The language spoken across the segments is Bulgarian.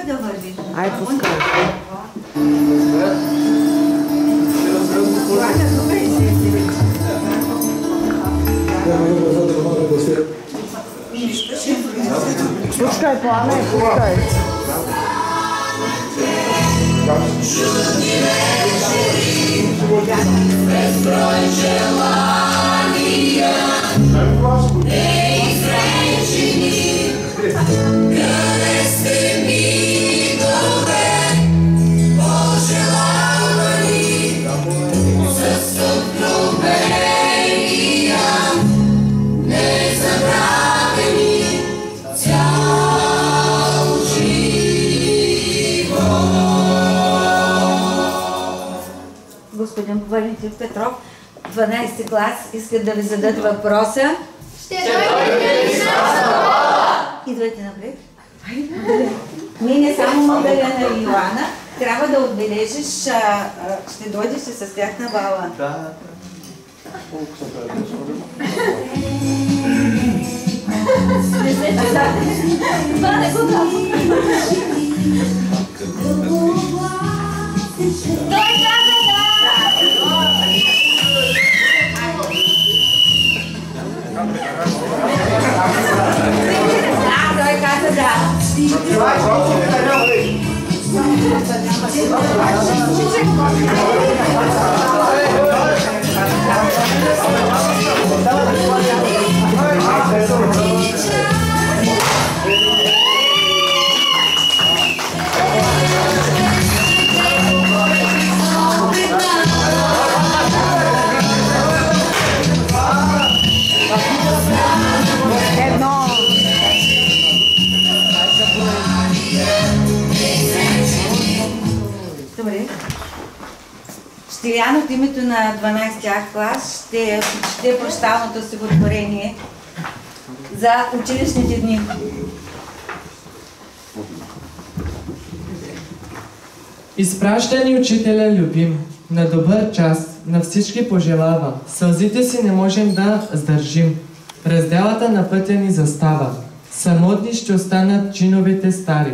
да върви. Ай, пускай. Пускай, Плане, пускай. Безброй желания неизречени, къде сте мигове пожелавани с откровения незабравени цял живот. Господин Валентин Петров, 12 клас, искат да ви зададат въпроса. Ще дойдете ли с нас? Идвайте напред. Ние не само Магдалена и Йоана, трябва да отбележиш, ще дойдеш и с тях на бала. Да. Това не го дам. Той каза да! Той каза да. Добре. Штилян от името на 12 клас ще чете прощалното стихотворение за училищните дни. Изпраща ни учителя любим, на добър час, на всички пожелава. Сълзите си не можем да сдържим. Разделата на пътя ни застава. Самотни ще останат чиновете стари.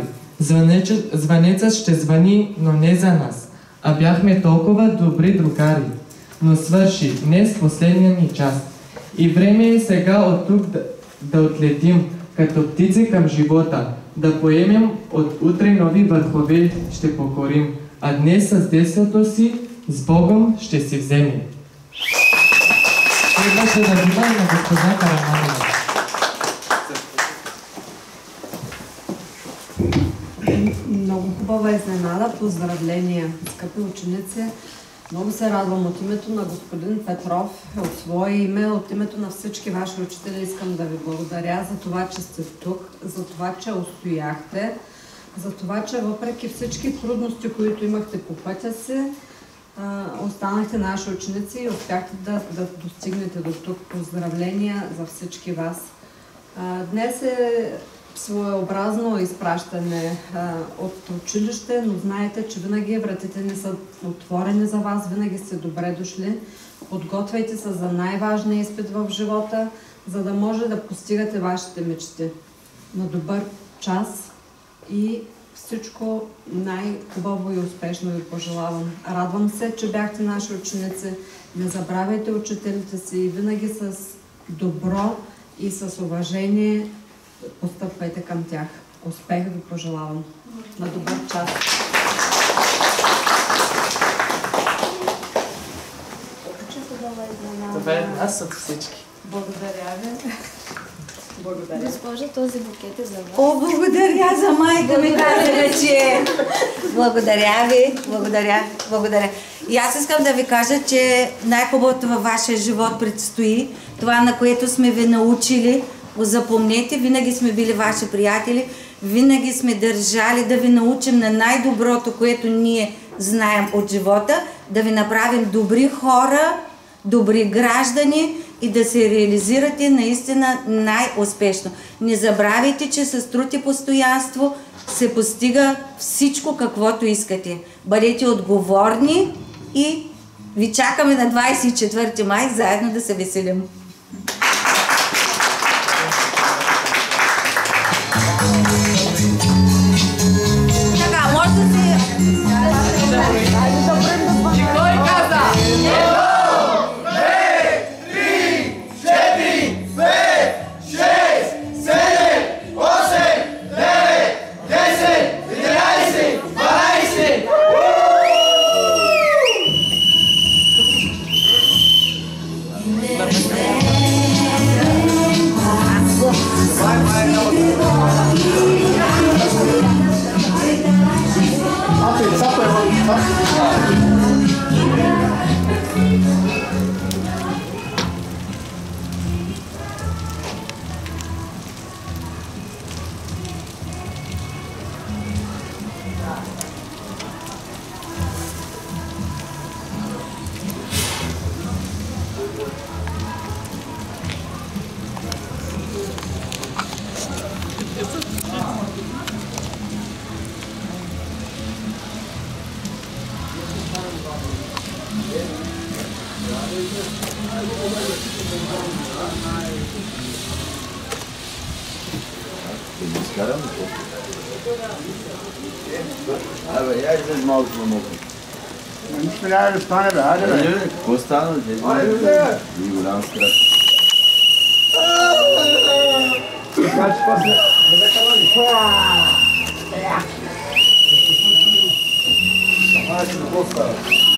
Звънецът ще звъни, но не за нас. А бяхме толкова добри другари. Но свърши днес последния ни час. И време е сега от тук да отлетим, като птици към живота. Да поемем от утре нови върхове ще покорим. А днес с детството си с Богом ще си вземем. Следваше да бива и на госпожа Караманова. Много хубава изненада. Поздравления, скъпи ученици. Много се радвам от името на господин Петров, от свое име, от името на всички ваши учители искам да ви благодаря за това, че сте тук, за това, че устояхте, за това, че въпреки всички трудности, които имахте по пътя си, останахте наши ученици и успяхте да достигнете до тук. Поздравления за всички вас. Днес е своеобразно изпращане от училище, но знаете, че винаги вратите ни са отворени за вас, винаги сте добре дошли. Подготвяйте се за най-важния изпит в живота, за да може да постигате вашите мечти. На добър час и всичко най-хубаво и успешно ви пожелавам. Радвам се, че бяхте наши ученици. Не забравяйте учителите си и винаги с добро и с уважение постъпвайте към тях. Успех ви пожелавам. На добър час! Това е нас от всички. Благодаря ви. Благодаря. Госпожа, този букет е за вас. О, благодаря за майка ми, каза, че... Благодаря ви, благодаря. И аз искам да ви кажа, че най-хубавото във вашия живот предстои. Това, на което сме ви научили, го запомнете, винаги сме били ваши приятели, винаги сме държали да ви научим на най-доброто, което ние знаем от живота, да ви направим добри хора, добри граждани и да се реализирате наистина най-успешно. Не забравяйте, че с труд и постоянство се постига всичко, каквото искате. Бъдете отговорни и ви чакаме на 24 май заедно да се веселим. Абе, я излез малко на мокро. Нищо няма да стане, бе, хайде, бе. Какво стана? И голям страх. Значи после... Ай, какво става?